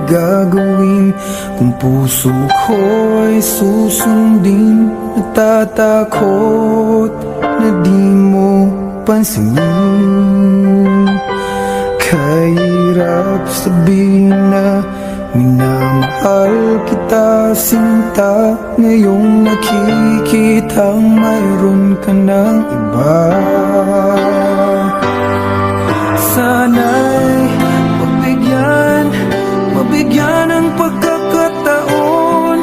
gagawin kung puso ko ay susundin? Natatakot na di mo pansinin. Kahirap sabihin na minamahal kita, sinta. Ngayong nakikitang mayroon ka ng iba. Sana'y mabigyan ng pagkakataon.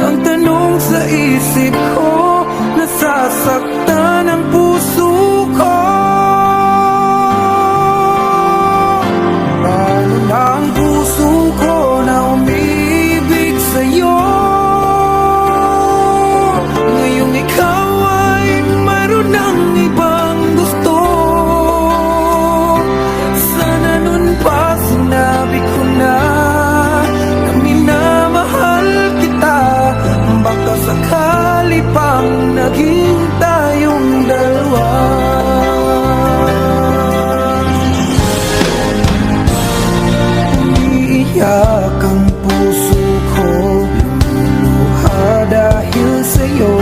Ang tanong sa isip ko, nasasaktan ang puso ko. Paano na ang puso ko na umibig sa'yo? Ngayong ikaw ay mayroon ng ibang gusto. Sana nun pa sinabi ko na minamahal kita. Baka sakali pang naging tayong dalawa. Umiiyak ang puso ko, lumuluha dahil sa'yo.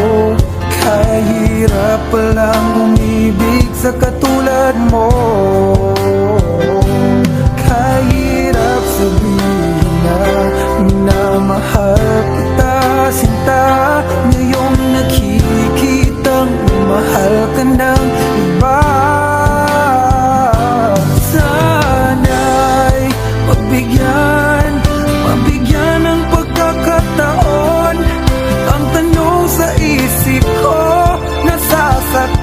Kahirap palang umibig sa katulad mo. Kahirap sabihin na minamahal kita, sinta. Ngayong nakikitang mahal ka ng iba. Sana'y mabigyan ng pagkakataon. Ang tanong sa isip ko, nasasaktan